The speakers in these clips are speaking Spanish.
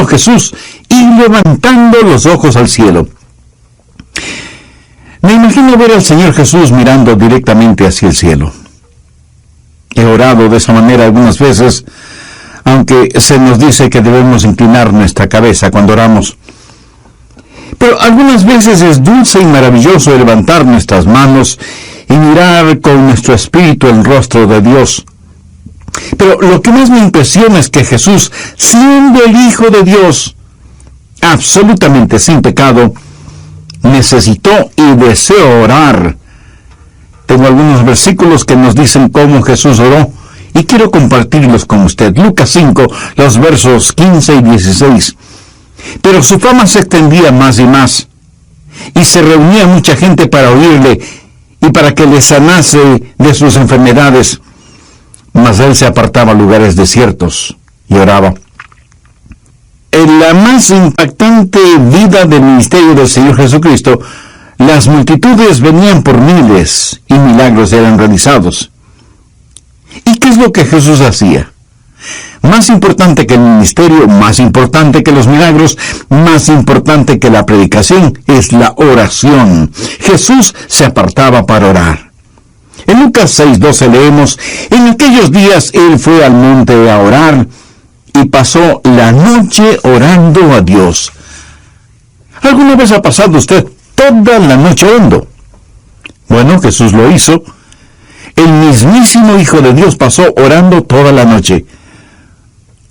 Jesús y levantando los ojos al cielo. Me imagino ver al Señor Jesús mirando directamente hacia el cielo. He orado de esa manera algunas veces, aunque se nos dice que debemos inclinar nuestra cabeza cuando oramos. Pero algunas veces es dulce y maravilloso levantar nuestras manos y mirar con nuestro espíritu el rostro de Dios. Pero lo que más me impresiona es que Jesús, siendo el Hijo de Dios, absolutamente sin pecado, necesitó y deseó orar. Tengo algunos versículos que nos dicen cómo Jesús oró y quiero compartirlos con usted. Lucas 5, los versos 15 y 16. Pero su fama se extendía más y más, y se reunía mucha gente para oírle y para que le sanase de sus enfermedades. Mas él se apartaba a lugares desiertos y oraba. En la más impactante vida del ministerio del Señor Jesucristo, las multitudes venían por miles y milagros eran realizados. ¿Y qué es lo que Jesús hacía? Más importante que el ministerio, más importante que los milagros, más importante que la predicación, es la oración. Jesús se apartaba para orar. En Lucas 6:12 leemos: en aquellos días él fue al monte a orar y pasó la noche orando a Dios. ¿Alguna vez ha pasado usted toda la noche orando? Bueno, Jesús lo hizo. El mismísimo Hijo de Dios pasó orando toda la noche.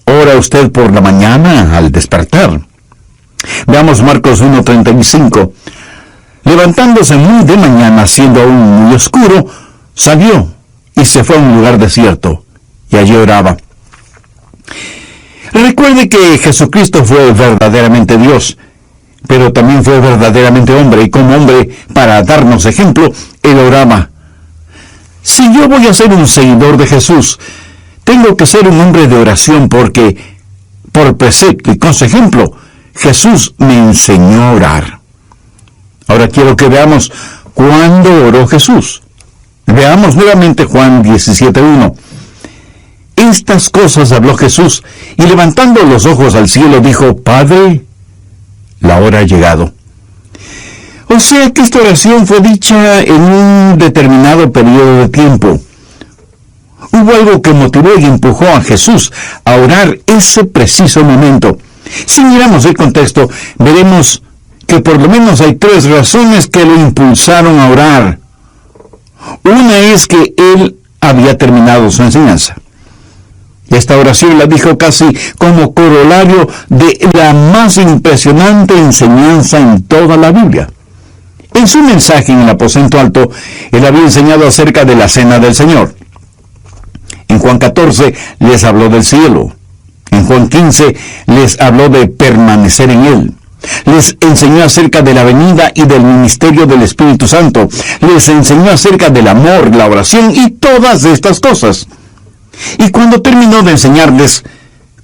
¿Ora usted por la mañana al despertar? Veamos Marcos 1:35. Levantándose muy de mañana, siendo aún muy oscuro, salió y se fue a un lugar desierto, y allí oraba. Recuerde que Jesucristo fue verdaderamente Dios, pero también fue verdaderamente hombre, y como hombre, para darnos ejemplo, él oraba. Si yo voy a ser un seguidor de Jesús, tengo que ser un hombre de oración, porque, por precepto y con su ejemplo, Jesús me enseñó a orar. Ahora quiero que veamos cuándo oró Jesús. Veamos nuevamente Juan 17:1. Estas cosas habló Jesús, y levantando los ojos al cielo dijo: Padre, la hora ha llegado. O sea que esta oración fue dicha en un determinado periodo de tiempo. Hubo algo que motivó y empujó a Jesús a orar ese preciso momento. Si miramos el contexto, veremos que por lo menos hay 3 razones que lo impulsaron a orar. Una es que él había terminado su enseñanza. Esta oración la dijo casi como corolario de la más impresionante enseñanza en toda la Biblia. En su mensaje en el aposento alto, él había enseñado acerca de la cena del Señor. En Juan 14 les habló del cielo. En Juan 15 les habló de permanecer en él. Les enseñó acerca de la venida y del ministerio del Espíritu Santo. Les enseñó acerca del amor, la oración y todas estas cosas. Y cuando terminó de enseñarles,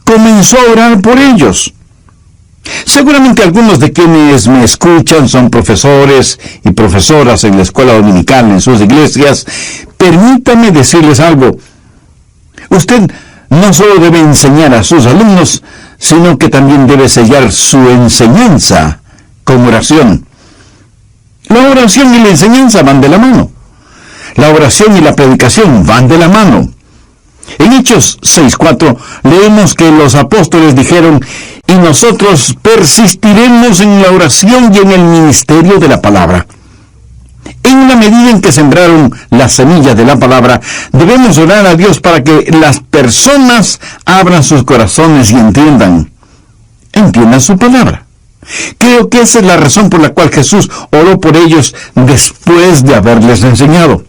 comenzó a orar por ellos. Seguramente algunos de quienes me escuchan son profesores y profesoras en la escuela dominical en sus iglesias. Permítame decirles algo. Usted no solo debe enseñar a sus alumnos, sino que también debe sellar su enseñanza con oración. La oración y la enseñanza van de la mano. La oración y la predicación van de la mano. En Hechos 6:4 leemos que los apóstoles dijeron: y nosotros persistiremos en la oración y en el ministerio de la palabra. En la medida en que sembraron la semilla de la palabra, debemos orar a Dios para que las personas abran sus corazones y entiendan su palabra. Creo que esa es la razón por la cual Jesús oró por ellos después de haberles enseñado.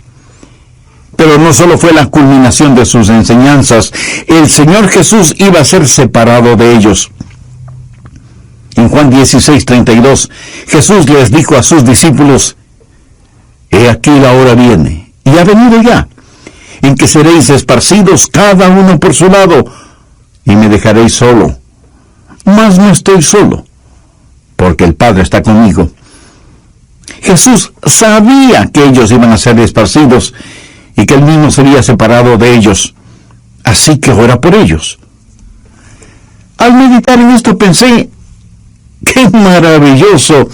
Pero no solo fue la culminación de sus enseñanzas, el Señor Jesús iba a ser separado de ellos. En Juan 16:32, Jesús les dijo a sus discípulos: He aquí la hora viene, y ha venido ya, en que seréis esparcidos cada uno por su lado, y me dejaréis solo. Mas no estoy solo, porque el Padre está conmigo. Jesús sabía que ellos iban a ser esparcidos, y que él mismo sería separado de ellos. Así que ora por ellos. Al meditar en esto pensé, ¡qué maravilloso!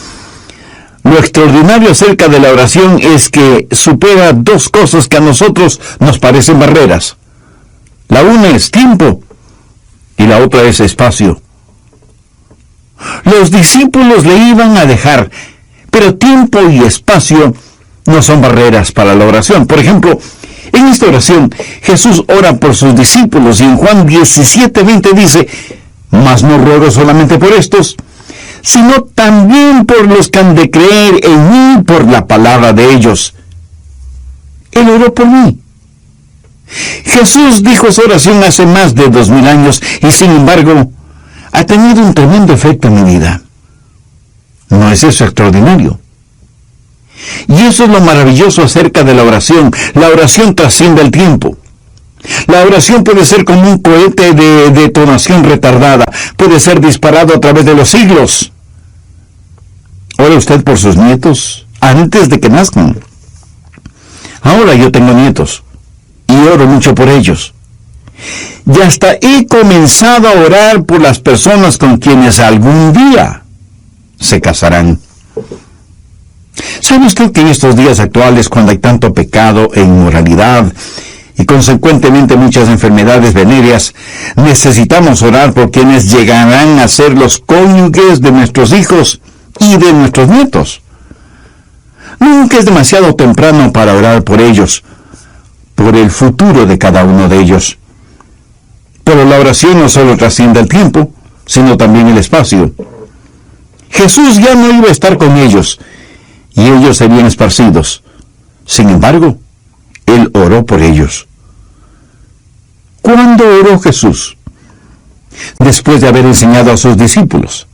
Lo extraordinario acerca de la oración es que supera dos cosas que a nosotros nos parecen barreras. La una es tiempo y la otra es espacio. Los discípulos le iban a dejar, pero tiempo y espacio no son barreras para la oración. Por ejemplo, en esta oración Jesús ora por sus discípulos y en Juan 17:20 dice, mas no ruego solamente por estos, sino también por los que han de creer en mí por la palabra de ellos. Él oró por mí. Jesús dijo esa oración hace más de 2000 años y sin embargo ha tenido un tremendo efecto en mi vida. ¿No es eso extraordinario? Y eso es lo maravilloso acerca de la oración. La oración trasciende el tiempo. La oración puede ser como un cohete de detonación retardada. Puede ser disparado a través de los siglos. ¿Ora usted por sus nietos antes de que nazcan? Ahora yo tengo nietos y oro mucho por ellos. Y hasta he comenzado a orar por las personas con quienes algún día se casarán. ¿Sabe usted que en estos días actuales, cuando hay tanto pecado e inmoralidad y consecuentemente muchas enfermedades venéreas, necesitamos orar por quienes llegarán a ser los cónyuges de nuestros hijos y de nuestros nietos? Nunca es demasiado temprano para orar por ellos, por el futuro de cada uno de ellos. Pero la oración no solo trasciende el tiempo, sino también el espacio. Jesús ya no iba a estar con ellos, y ellos serían esparcidos. Sin embargo, Él oró por ellos. ¿Cuándo oró Jesús? Después de haber enseñado a sus discípulos.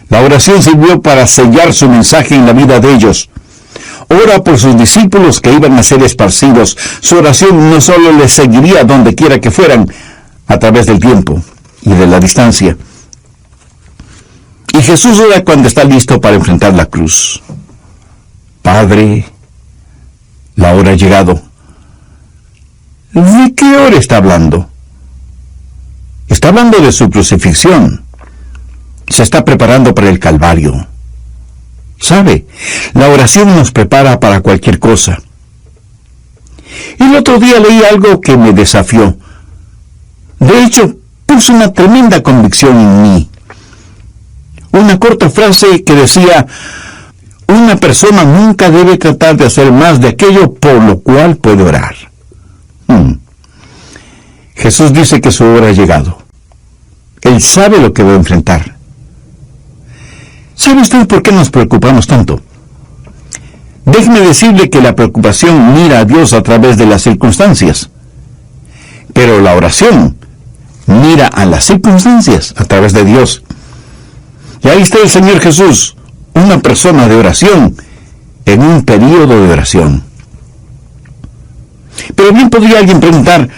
La oración sirvió para sellar su mensaje en la vida de ellos. Ora por sus discípulos que iban a ser esparcidos. Su oración no solo les seguiría donde quiera que fueran, a través del tiempo y de la distancia. Y Jesús ora cuando está listo para enfrentar la cruz. Padre, la hora ha llegado. ¿De qué hora está hablando? Está hablando de su crucifixión. Se está preparando para el Calvario. ¿Sabe? La oración nos prepara para cualquier cosa. El otro día leí algo que me desafió. De hecho, puso una tremenda convicción en mí. Una corta frase que decía, una persona nunca debe tratar de hacer más de aquello por lo cual puede orar. Jesús dice que su hora ha llegado. Él sabe lo que va a enfrentar. ¿Sabe usted por qué nos preocupamos tanto? Déjeme decirle que la preocupación mira a Dios a través de las circunstancias. Pero la oración mira a las circunstancias a través de Dios. Y ahí está el Señor Jesús, una persona de oración, en un período de oración. Pero bien podría alguien preguntar,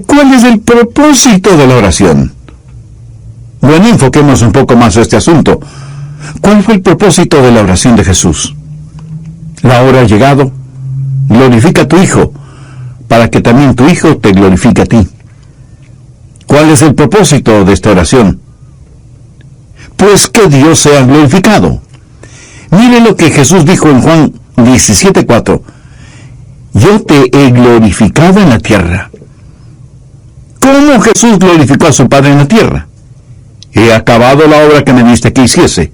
¿cuál es el propósito de la oración? Bueno, enfoquemos un poco más este asunto. ¿Cuál fue el propósito de la oración de Jesús? La hora ha llegado. Glorifica a tu Hijo, para que también tu Hijo te glorifique a ti. ¿Cuál es el propósito de esta oración? Pues que Dios sea glorificado. Mire lo que Jesús dijo en Juan 17:4. Yo te he glorificado en la tierra. ¿Cómo Jesús glorificó a su Padre en la tierra? He acabado la obra que me diste que hiciese.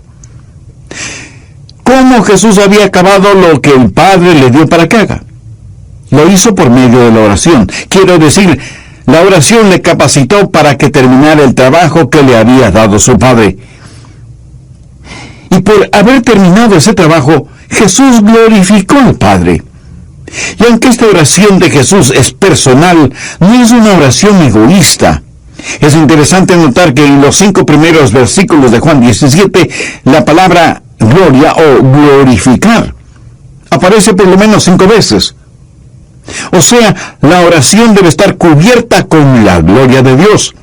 ¿Cómo Jesús había acabado lo que el Padre le dio para que haga? Lo hizo por medio de la oración. Quiero decir, la oración le capacitó para que terminara el trabajo que le había dado su Padre. Y por haber terminado ese trabajo, Jesús glorificó al Padre. Y aunque esta oración de Jesús es personal, no es una oración egoísta. Es interesante notar que en los 5 primeros versículos de Juan 17, la palabra gloria o glorificar aparece por lo menos 5 veces. O sea, la oración debe estar cubierta con la gloria de Dios.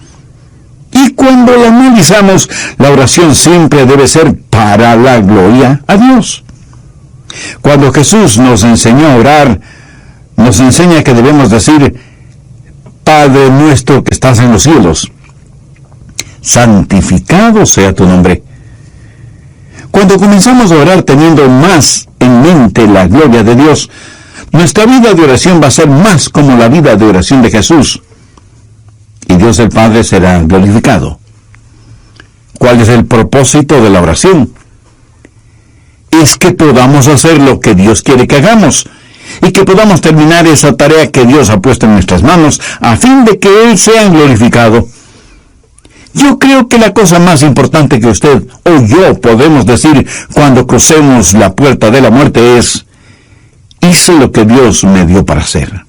Y cuando la analizamos, la oración siempre debe ser para la gloria a Dios. Cuando Jesús nos enseñó a orar, nos enseña que debemos decir, Padre nuestro que estás en los cielos. santificado sea tu nombre. Cuando comenzamos a orar teniendo más en mente la gloria de Dios, nuestra vida de oración va a ser más como la vida de oración de Jesús, y Dios el Padre será glorificado. ¿Cuál es el propósito de la oración? Es que podamos hacer lo que Dios quiere que hagamos, y que podamos terminar esa tarea que Dios ha puesto en nuestras manos, a fin de que Él sea glorificado. Yo creo que la cosa más importante que usted o yo podemos decir cuando crucemos la puerta de la muerte es: hice lo que Dios me dio para hacer.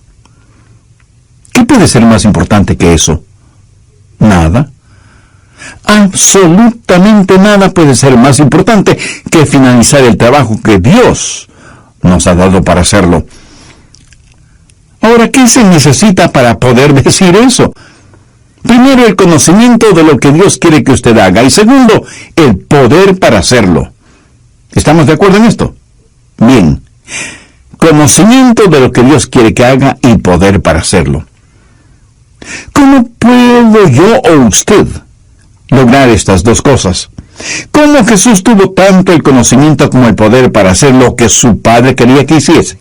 ¿Qué puede ser más importante que eso? Nada. Absolutamente nada puede ser más importante que finalizar el trabajo que Dios nos ha dado para hacerlo. Ahora, ¿qué se necesita para poder decir eso? Primero, el conocimiento de lo que Dios quiere que usted haga, y segundo, el poder para hacerlo. ¿Estamos de acuerdo en esto? Bien. Conocimiento de lo que Dios quiere que haga y poder para hacerlo. ¿Cómo puedo yo o usted lograr estas dos cosas? ¿Cómo Jesús tuvo tanto el conocimiento como el poder para hacer lo que su Padre quería que hiciese?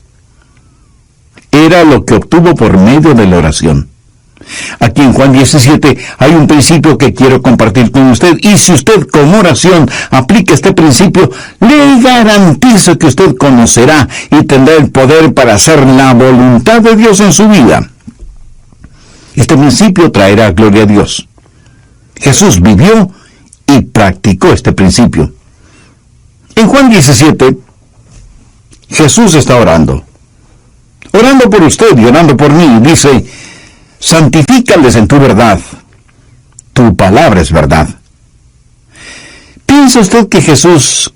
Era lo que obtuvo por medio de la oración. Aquí en Juan 17 hay un principio que quiero compartir con usted, y si usted con oración aplica este principio, le garantizo que usted conocerá y tendrá el poder para hacer la voluntad de Dios en su vida. Este principio traerá gloria a Dios. Jesús vivió y practicó este principio. En Juan 17, Jesús está orando por usted y orando por mí. Dice: santifícales en tu verdad, tu palabra es verdad. ¿Piensa usted que Jesús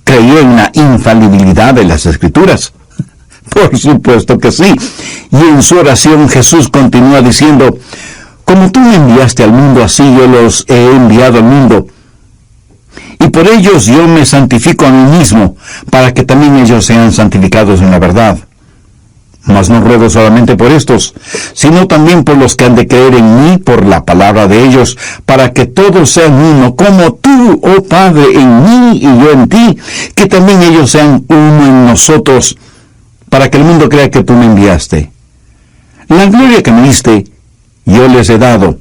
creyó en la infalibilidad de las Escrituras? Por supuesto que sí. Y en su oración Jesús continúa diciendo: como tú me enviaste al mundo, así yo los he enviado al mundo. Y por ellos yo me santifico a mí mismo, para que también ellos sean santificados en la verdad. Mas no ruego solamente por estos, sino también por los que han de creer en mí por la palabra de ellos, para que todos sean uno, como tú, oh Padre, en mí y yo en ti, que también ellos sean uno en nosotros, para que el mundo crea que tú me enviaste. La gloria que me diste, yo les he dado,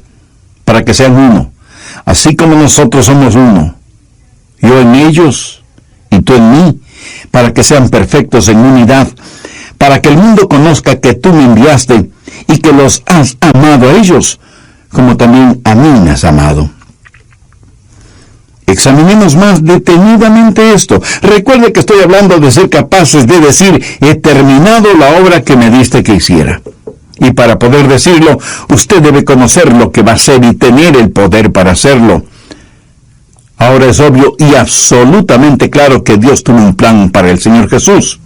para que sean uno, así como nosotros somos uno, yo en ellos y tú en mí, para que sean perfectos en unidad, para que el mundo conozca que tú me enviaste y que los has amado a ellos, como también a mí me has amado. Examinemos más detenidamente esto. Recuerde que estoy hablando de ser capaces de decir: he terminado la obra que me diste que hiciera. Y para poder decirlo, usted debe conocer lo que va a hacer y tener el poder para hacerlo. Ahora es obvio y absolutamente claro que Dios tuvo un plan para el Señor Jesús.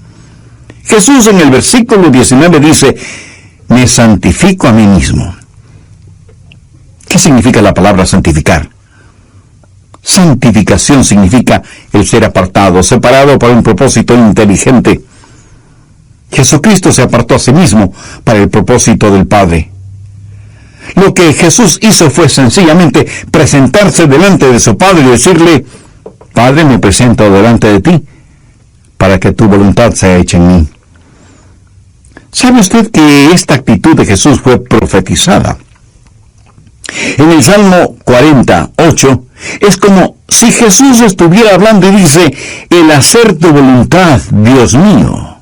Jesús en el versículo 19 dice: me santifico a mí mismo. ¿Qué significa la palabra santificar? Santificación significa el ser apartado, separado para un propósito inteligente. Jesucristo se apartó a sí mismo para el propósito del Padre. Lo que Jesús hizo fue sencillamente presentarse delante de su Padre y decirle: Padre, me presento delante de ti, para que tu voluntad sea hecha en mí. ¿Sabe usted que esta actitud de Jesús fue profetizada? En el Salmo 48 es como si Jesús estuviera hablando y dice: el hacer tu voluntad, Dios mío,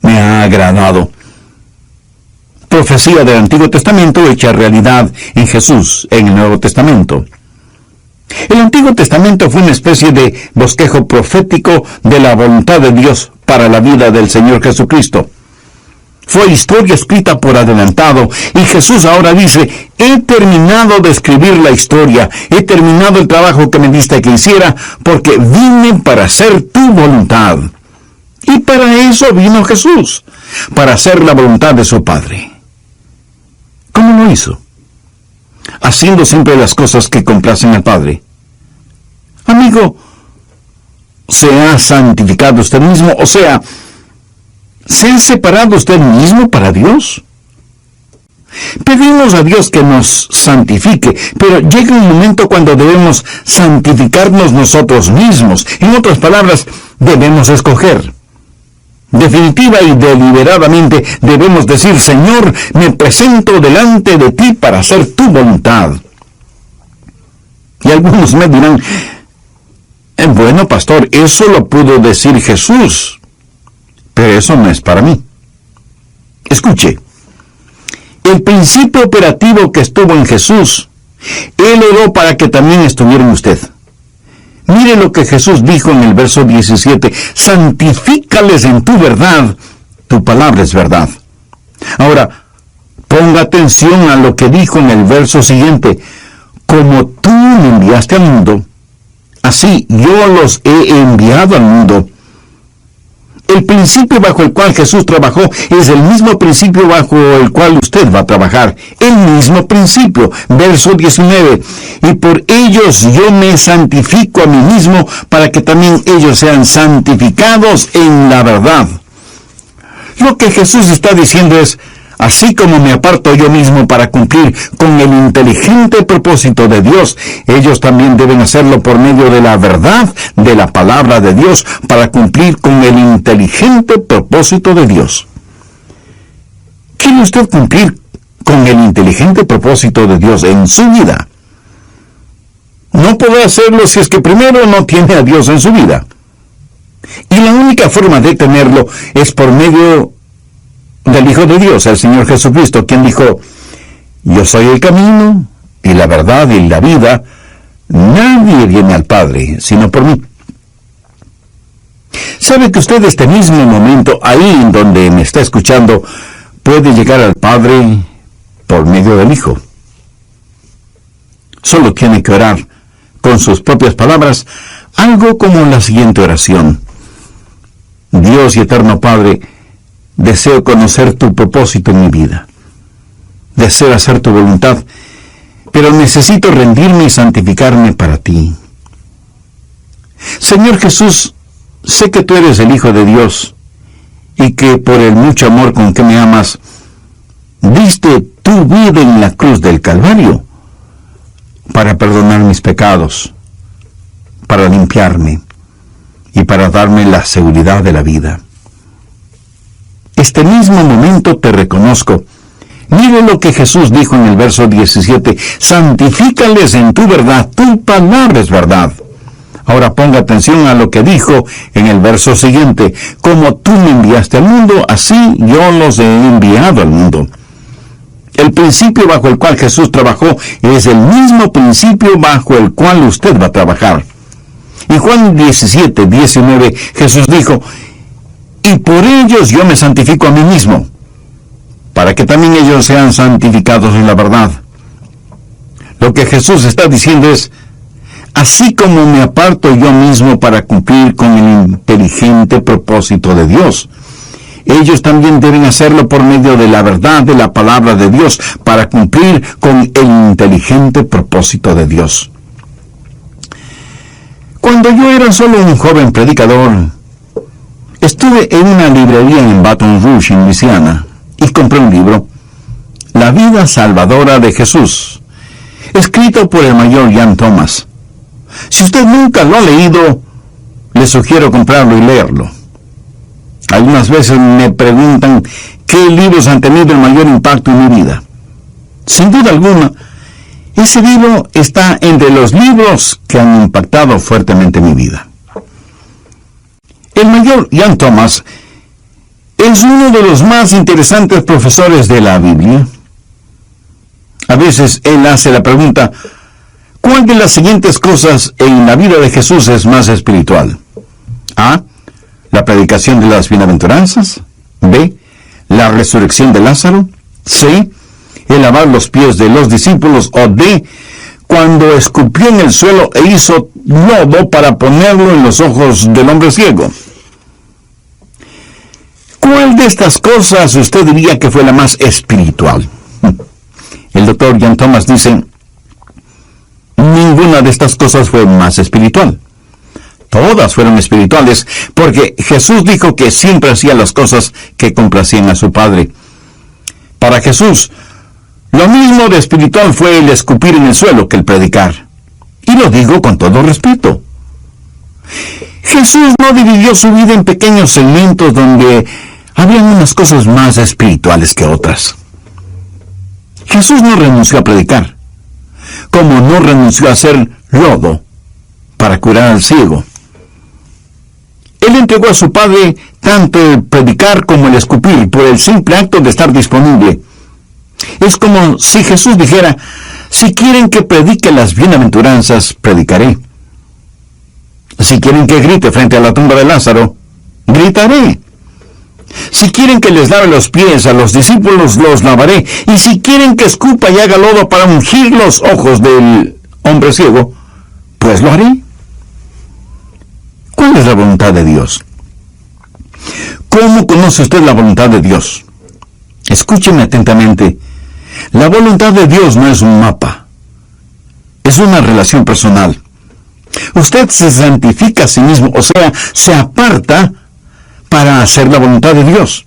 me ha agradado. Profecía del Antiguo Testamento hecha realidad en Jesús en el Nuevo Testamento. El Antiguo Testamento fue una especie de bosquejo profético de la voluntad de Dios para la vida del Señor Jesucristo. Fue historia escrita por adelantado, y Jesús ahora dice: he terminado de escribir la historia, he terminado el trabajo que me diste que hiciera, porque vine para hacer tu voluntad. Y para eso vino Jesús, para hacer la voluntad de su Padre. ¿Cómo lo hizo? Haciendo siempre las cosas que complacen al Padre. Amigo, ¿se ha santificado usted mismo? O sea, ¿se ha separado usted mismo para Dios? Pedimos a Dios que nos santifique, pero llega un momento cuando debemos santificarnos nosotros mismos. En otras palabras, debemos escoger. Definitiva y deliberadamente debemos decir: Señor, me presento delante de ti para hacer tu voluntad. Y algunos me dirán: bueno, pastor, eso lo pudo decir Jesús, pero eso no es para mí. Escuche, el principio operativo que estuvo en Jesús, Él oró para que también estuviera en usted. Mire lo que Jesús dijo en el verso 17: santifícales en tu verdad, tu palabra es verdad. Ahora, ponga atención a lo que dijo en el verso siguiente: como tú me enviaste al mundo, así yo los he enviado al mundo. El principio bajo el cual Jesús trabajó es el mismo principio bajo el cual usted va a trabajar. El mismo principio. Verso 19. Y por ellos yo me santifico a mí mismo, para que también ellos sean santificados en la verdad. Lo que Jesús está diciendo es: así como me aparto yo mismo para cumplir con el inteligente propósito de Dios, ellos también deben hacerlo por medio de la verdad de la palabra de Dios, para cumplir con el inteligente propósito de Dios. ¿Quiere usted cumplir con el inteligente propósito de Dios en su vida? No podrá hacerlo si es que primero no tiene a Dios en su vida. Y la única forma de tenerlo es por medio del Hijo de Dios, el Señor Jesucristo, quien dijo: yo soy el camino y la verdad y la vida, nadie viene al Padre sino por mí. ¿Sabe que usted este mismo momento, ahí en donde me está escuchando, puede llegar al Padre por medio del Hijo? Solo tiene que orar con sus propias palabras, algo como la siguiente oración: Dios y eterno Padre, deseo conocer tu propósito en mi vida. Deseo hacer tu voluntad, pero necesito rendirme y santificarme para ti. Señor Jesús, sé que tú eres el Hijo de Dios y que por el mucho amor con que me amas, diste tu vida en la cruz del Calvario para perdonar mis pecados, para limpiarme y para darme la seguridad de la vida. Este mismo momento te reconozco. Mire lo que Jesús dijo en el verso 17: santifícales en tu verdad, tu palabra es verdad. Ahora ponga atención a lo que dijo en el verso siguiente: como tú me enviaste al mundo, así yo los he enviado al mundo. El principio bajo el cual Jesús trabajó es el mismo principio bajo el cual usted va a trabajar. En Juan 17, 19, Jesús dijo: y por ellos yo me santifico a mí mismo, para que también ellos sean santificados en la verdad. Lo que Jesús está diciendo es: así como me aparto yo mismo para cumplir con el inteligente propósito de Dios, ellos también deben hacerlo por medio de la verdad de la palabra de Dios, para cumplir con el inteligente propósito de Dios. Cuando yo era solo un joven predicador, estuve en una librería en Baton Rouge, en Luisiana, y compré un libro, La vida salvadora de Jesús, escrito por el mayor Ian Thomas. Si usted nunca lo ha leído, le sugiero comprarlo y leerlo. Algunas veces me preguntan qué libros han tenido el mayor impacto en mi vida. Sin duda alguna, ese libro está entre los libros que han impactado fuertemente mi vida. El mayor Ian Thomas es uno de los más interesantes profesores de la Biblia. A veces él hace la pregunta: ¿cuál de las siguientes cosas en la vida de Jesús es más espiritual? A, la predicación de las bienaventuranzas. B, la resurrección de Lázaro. C, el lavar los pies de los discípulos. O D, cuando escupió en el suelo e hizo lodo para ponerlo en los ojos del hombre ciego. ¿Cuál de estas cosas usted diría que fue la más espiritual? El doctor Ian Thomas dice: ninguna de estas cosas fue más espiritual. Todas fueron espirituales, porque Jesús dijo que siempre hacía las cosas que complacían a su Padre. Para Jesús, Lo mismo de espiritual fue el escupir en el suelo que el predicar. Y lo digo con todo respeto. Jesús no dividió su vida en pequeños segmentos donde habían unas cosas más espirituales que otras. Jesús no renunció a predicar, como no renunció a hacer lodo para curar al ciego. Él entregó a su Padre tanto el predicar como el escupir por el simple acto de estar disponible. Es como si Jesús dijera: si quieren que predique las bienaventuranzas, predicaré. Si quieren que grite frente a la tumba de Lázaro, gritaré. Si quieren que les lave los pies a los discípulos, los lavaré. Y si quieren que escupa y haga lodo para ungir los ojos del hombre ciego, pues lo haré. ¿Cuál es la voluntad de Dios? ¿Cómo conoce usted la voluntad de Dios? Escúcheme atentamente. La voluntad de Dios no es un mapa. Es una relación personal. Usted se santifica a sí mismo, o sea, se aparta para hacer la voluntad de Dios.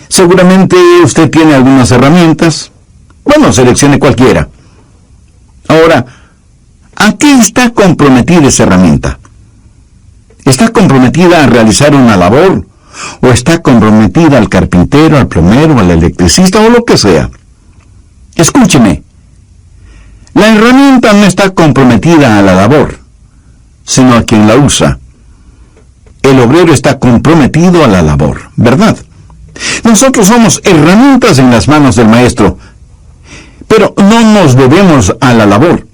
Seguramente usted tiene algunas herramientas. Bueno, seleccione cualquiera. Ahora, ¿a qué está comprometida esa herramienta? ¿Está comprometida a realizar una labor? ¿O está comprometida al carpintero, al plomero, al electricista o lo que sea? Escúcheme. La herramienta no está comprometida a la labor, sino a quien la usa. El obrero está comprometido a la labor, ¿verdad? Nosotros somos herramientas en las manos del Maestro, pero no nos debemos a la labor,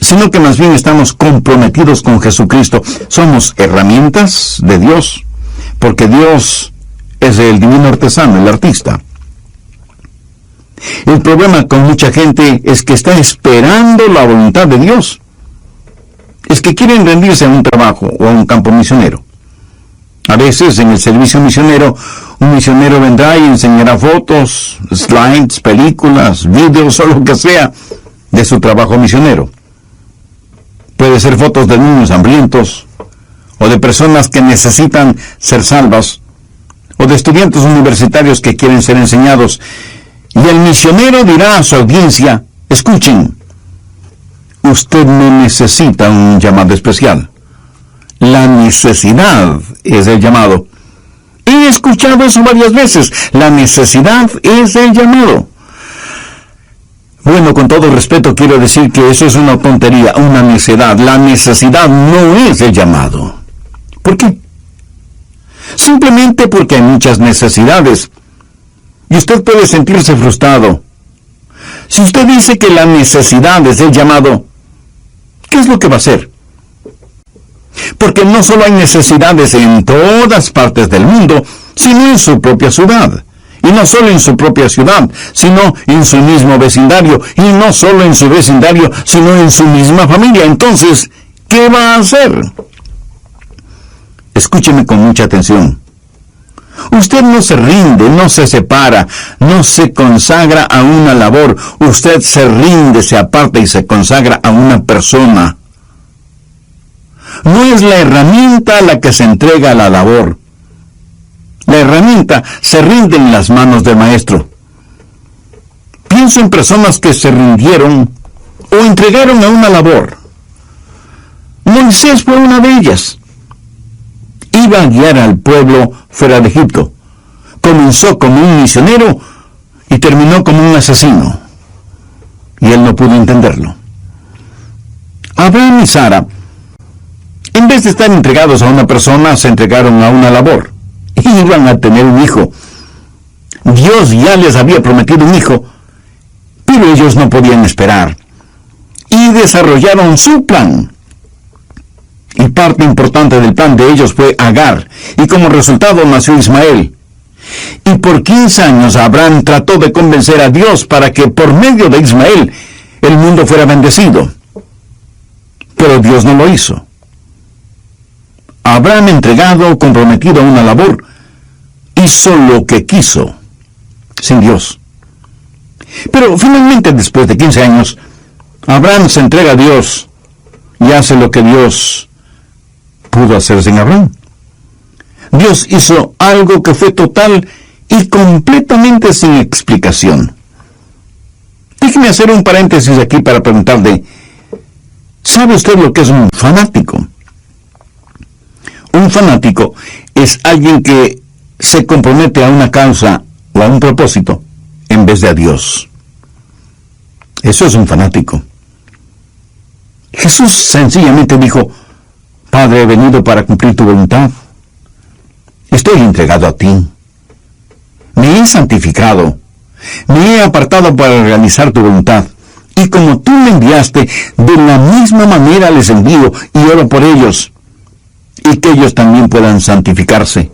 sino que más bien estamos comprometidos con Jesucristo. Somos herramientas de Dios, porque Dios es el divino artesano, el artista. El problema con mucha gente es que está esperando la voluntad de Dios. Es que quieren rendirse a un trabajo o a un campo misionero. A veces en el servicio misionero, un misionero vendrá y enseñará fotos, slides, películas, videos o lo que sea de su trabajo misionero. Puede ser fotos de niños hambrientos, o de personas que necesitan ser salvas, o de estudiantes universitarios que quieren ser enseñados. Y el misionero dirá a su audiencia: escuchen, usted no necesita un llamado especial. La necesidad es el llamado. He escuchado eso varias veces. La necesidad es el llamado. Bueno, con todo respeto quiero decir que eso es una tontería, una necedad. La necesidad no es el llamado. ¿Por qué? Simplemente porque hay muchas necesidades. Y usted puede sentirse frustrado. Si usted dice que la necesidad es el llamado, ¿qué es lo que va a hacer? Porque no solo hay necesidades en todas partes del mundo, sino en su propia ciudad. Y no solo en su propia ciudad, sino en su mismo vecindario. Y no solo en su vecindario, sino en su misma familia. Entonces, ¿qué va a hacer? Escúcheme con mucha atención. Usted no se rinde, no se separa, no se consagra a una labor. Usted se rinde, se aparta y se consagra a una persona. No es la herramienta la que se entrega a la labor. La herramienta se rinde en las manos del Maestro. Pienso en personas que se rindieron o entregaron a una labor. Moisés fue una de ellas. Iba a guiar al pueblo fuera de Egipto. Comenzó como un misionero y terminó como un asesino. Y él no pudo entenderlo. Abraham y Sara, en vez de estar entregados a una persona, se entregaron a una labor. Iban a tener un hijo. Dios ya les había prometido un hijo, pero ellos no podían esperar. Y desarrollaron su plan. Y parte importante del plan de ellos fue Agar, y como resultado nació Ismael. Y por 15 años Abraham trató de convencer a Dios para que por medio de Ismael el mundo fuera bendecido. Pero Dios no lo hizo. Abraham, entregado, comprometido a una labor, hizo lo que quiso, sin Dios. Pero finalmente, después de 15 años, Abraham se entrega a Dios y hace lo que Dios pudo hacer sin Abraham. Dios hizo algo que fue total y completamente sin explicación. Déjeme hacer un paréntesis aquí para preguntarle, ¿sabe usted lo que es un fanático? Un fanático es alguien que se compromete a una causa o a un propósito en vez de a Dios. Eso es un fanático. Jesús sencillamente dijo, Padre, he venido para cumplir tu voluntad. Estoy entregado a ti. Me he santificado. Me he apartado para realizar tu voluntad. Y como tú me enviaste, de la misma manera les envío y oro por ellos. Y que ellos también puedan santificarse.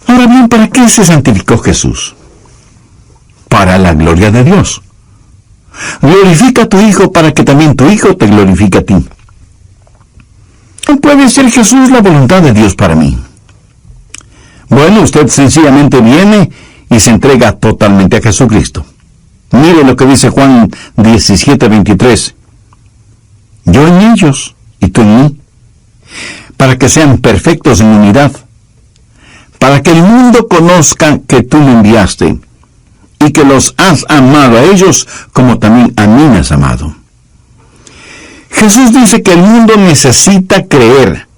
Ahora bien, ¿para qué se santificó Jesús? Para la gloria de Dios. Glorifica a tu Hijo para que también tu Hijo te glorifique a ti. ¿No puede ser Jesús la voluntad de Dios para mí? Bueno, usted sencillamente viene y se entrega totalmente a Jesucristo. Mire lo que dice Juan 17:23. Yo en ellos y tú en mí, para que sean perfectos en unidad, para que el mundo conozca que tú me enviaste y que los has amado a ellos como también a mí me has amado. Jesús dice que el mundo necesita creer.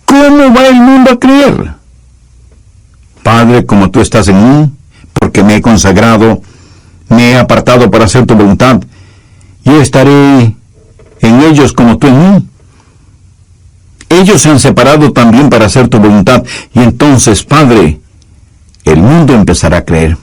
¿Cómo va el mundo a creer? Padre, como tú estás en mí, porque me he consagrado, me he apartado para hacer tu voluntad, yo estaré en ellos como tú en mí. Ellos se han separado también para hacer tu voluntad, y entonces, Padre, el mundo empezará a creer.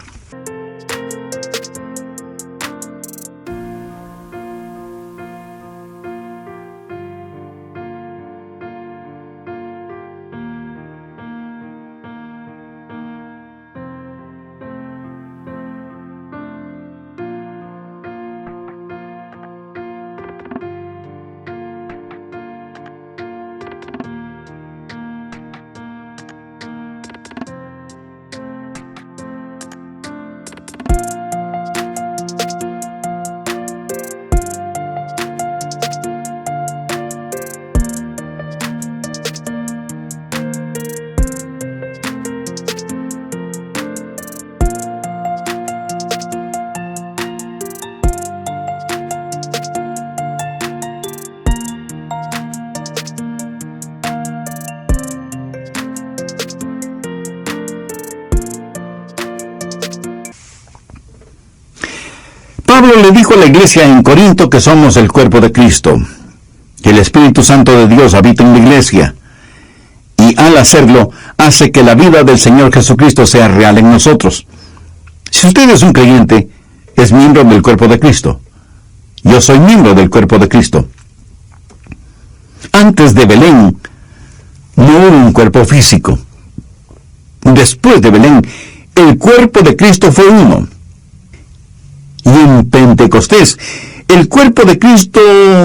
Pablo le dijo a la iglesia en Corinto que somos el cuerpo de Cristo, que el Espíritu Santo de Dios habita en la iglesia, y al hacerlo, hace que la vida del Señor Jesucristo sea real en nosotros. Si usted es un creyente, es miembro del cuerpo de Cristo. Yo soy miembro del cuerpo de Cristo. Antes de Belén, no hubo un cuerpo físico. Después de Belén, el cuerpo de Cristo fue uno. Y en Pentecostés, el cuerpo de Cristo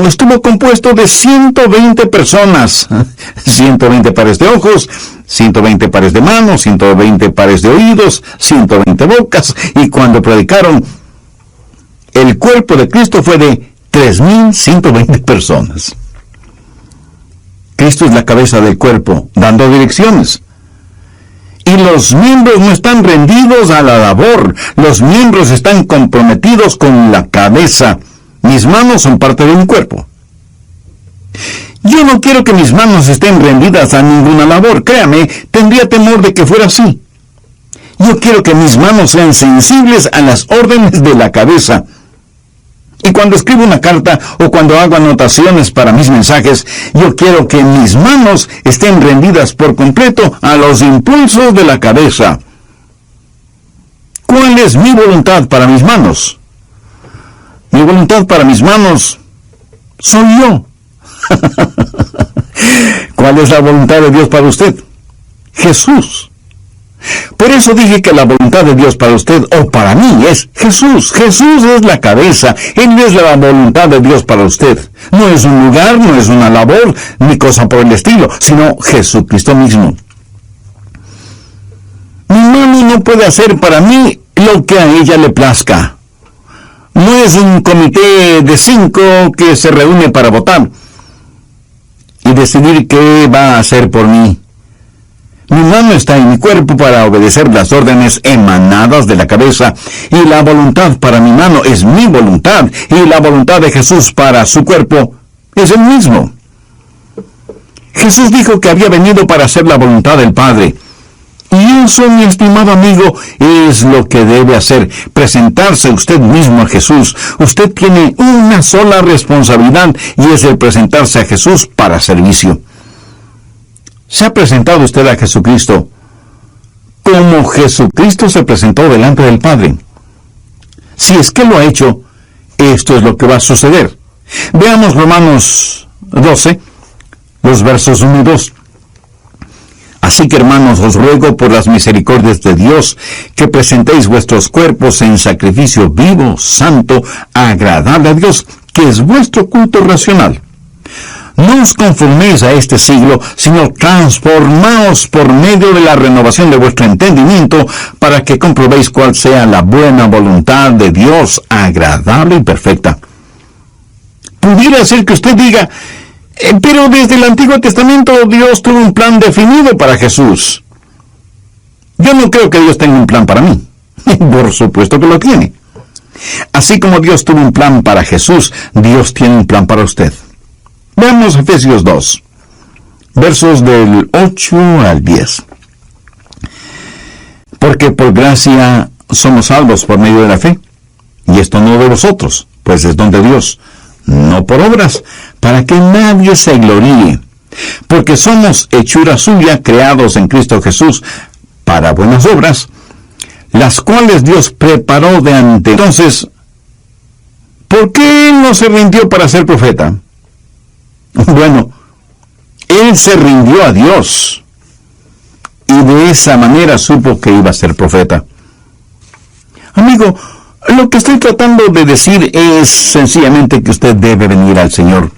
estuvo compuesto de 120 personas. 120 pares de ojos, 120 pares de manos, 120 pares de oídos, 120 bocas. Y cuando predicaron, el cuerpo de Cristo fue de 3.120 personas. Cristo es la cabeza del cuerpo, dando direcciones. Y los miembros no están rendidos a la labor. Los miembros están comprometidos con la cabeza. Mis manos son parte de mi cuerpo. Yo no quiero que mis manos estén rendidas a ninguna labor. Créame, tendría temor de que fuera así. Yo quiero que mis manos sean sensibles a las órdenes de la cabeza. Y cuando escribo una carta o cuando hago anotaciones para mis mensajes, yo quiero que mis manos estén rendidas por completo a los impulsos de la cabeza. ¿Cuál es mi voluntad para mis manos? Mi voluntad para mis manos soy yo. ¿Cuál es la voluntad de Dios para usted? Jesús. Por eso dije que la voluntad de Dios para usted o para mí es Jesús. Jesús es la cabeza. Él es la voluntad de Dios para usted. No es un lugar, no es una labor, ni cosa por el estilo, sino Jesucristo mismo. Mi mano no puede hacer para mí lo que a ella le plazca. No es un comité de 5 que se reúne para votar y decidir qué va a hacer por mí. Mi mano está en mi cuerpo para obedecer las órdenes emanadas de la cabeza, y la voluntad para mi mano es mi voluntad, y la voluntad de Jesús para su cuerpo es el mismo. Jesús dijo que había venido para hacer la voluntad del Padre. Y eso, mi estimado amigo, es lo que debe hacer, presentarse usted mismo a Jesús. Usted tiene una sola responsabilidad, y es el presentarse a Jesús para servicio. ¿Se ha presentado usted a Jesucristo como Jesucristo se presentó delante del Padre? Si es que lo ha hecho, esto es lo que va a suceder. Veamos Romanos 12, los versos 1 y 2. Así que, hermanos, os ruego por las misericordias de Dios que presentéis vuestros cuerpos en sacrificio vivo, santo, agradable a Dios, que es vuestro culto racional. No os conforméis a este siglo, sino transformaos por medio de la renovación de vuestro entendimiento, para que comprobéis cuál sea la buena voluntad de Dios, agradable y perfecta. Pudiera ser que usted diga, pero desde el Antiguo Testamento Dios tuvo un plan definido para Jesús. Yo no creo que Dios tenga un plan para mí. Por supuesto que lo tiene. Así como Dios tuvo un plan para Jesús, Dios tiene un plan para usted. Veamos Efesios 2, versos del 8 al 10. Porque por gracia somos salvos por medio de la fe, y esto no de vosotros, pues es don de Dios, no por obras, para que nadie se gloríe, porque somos hechura suya, creados en Cristo Jesús, para buenas obras, las cuales Dios preparó de antes. Entonces, ¿por qué Él no se rindió para ser profeta? Bueno, Él se rindió a Dios, y de esa manera supo que iba a ser profeta. Amigo, lo que estoy tratando de decir es sencillamente que usted debe venir al Señor.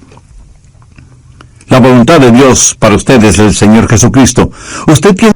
La voluntad de Dios para usted es el Señor Jesucristo. Usted tiene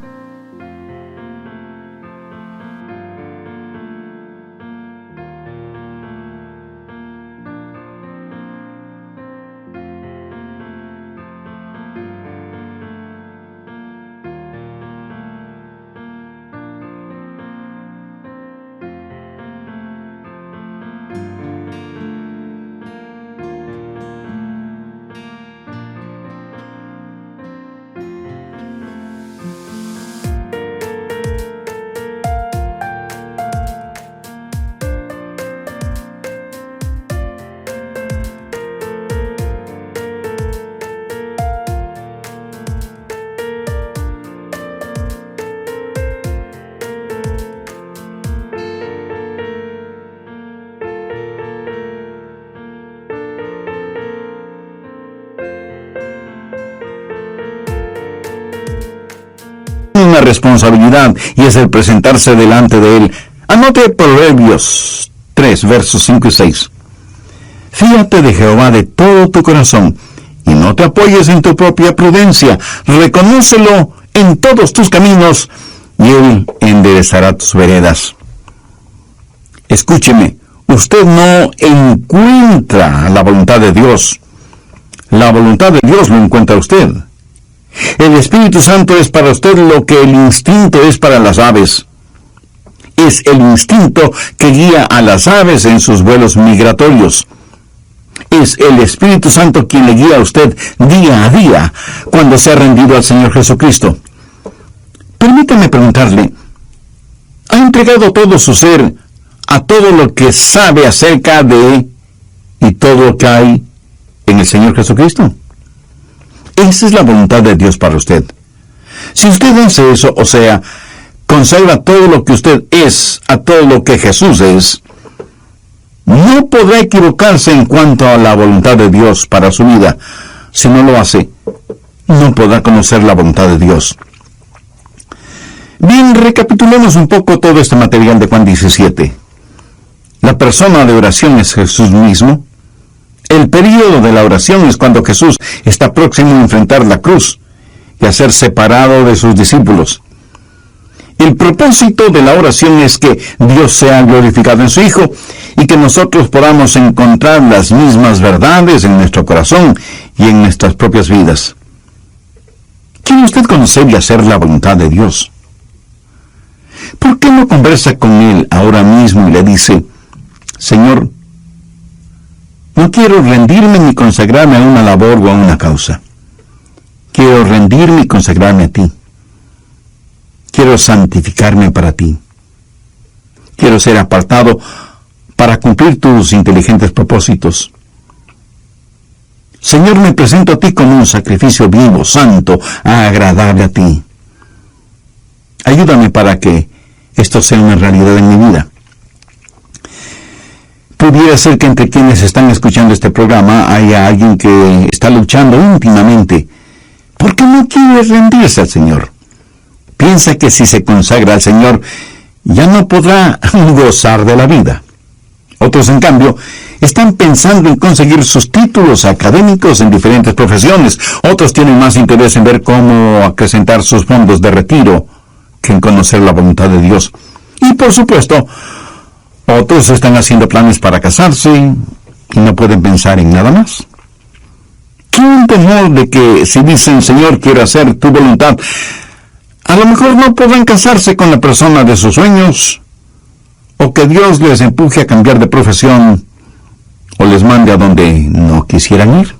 una responsabilidad, y es el presentarse delante de Él. Anote Proverbios 3, versos 5 y 6. Fíate de Jehová de todo tu corazón, y no te apoyes en tu propia prudencia. Reconócelo en todos tus caminos, y Él enderezará tus veredas. Escúcheme, usted no encuentra la voluntad de Dios. La voluntad de Dios lo encuentra usted. El Espíritu Santo es para usted lo que el instinto es para las aves. Es el instinto que guía a las aves en sus vuelos migratorios. Es el Espíritu Santo quien le guía a usted día a día cuando se ha rendido al Señor Jesucristo. Permítame preguntarle, ¿ha entregado todo su ser a todo lo que sabe acerca de y todo lo que hay en el Señor Jesucristo? Esa es la voluntad de Dios para usted. Si usted hace eso, o sea, consagra todo lo que usted es a todo lo que Jesús es, no podrá equivocarse en cuanto a la voluntad de Dios para su vida. Si no lo hace, no podrá conocer la voluntad de Dios. Bien, recapitulemos un poco todo este material de Juan 17. La persona de oración es Jesús mismo. El período de la oración es cuando Jesús está próximo a enfrentar la cruz y a ser separado de sus discípulos. El propósito de la oración es que Dios sea glorificado en su Hijo y que nosotros podamos encontrar las mismas verdades en nuestro corazón y en nuestras propias vidas. ¿Quiere usted conocer y hacer la voluntad de Dios? ¿Por qué no conversa con Él ahora mismo y le dice: Señor, no quiero rendirme ni consagrarme a una labor o a una causa. Quiero rendirme y consagrarme a ti. Quiero santificarme para ti. Quiero ser apartado para cumplir tus inteligentes propósitos. Señor, me presento a ti como un sacrificio vivo, santo, agradable a ti. Ayúdame para que esto sea una realidad en mi vida. Pudiera ser que entre quienes están escuchando este programa haya alguien que está luchando íntimamente porque no quiere rendirse al Señor. Piensa que si se consagra al Señor ya no podrá gozar de la vida. Otros, en cambio, están pensando en conseguir sus títulos académicos en diferentes profesiones. Otros tienen más interés en ver cómo acrecentar sus fondos de retiro que en conocer la voluntad de Dios. Y por supuesto, otros están haciendo planes para casarse y no pueden pensar en nada más. ¿Quién temor de que si dicen: Señor, quiero hacer tu voluntad, a lo mejor no podrán casarse con la persona de sus sueños, o que Dios les empuje a cambiar de profesión, o les mande a donde no quisieran ir?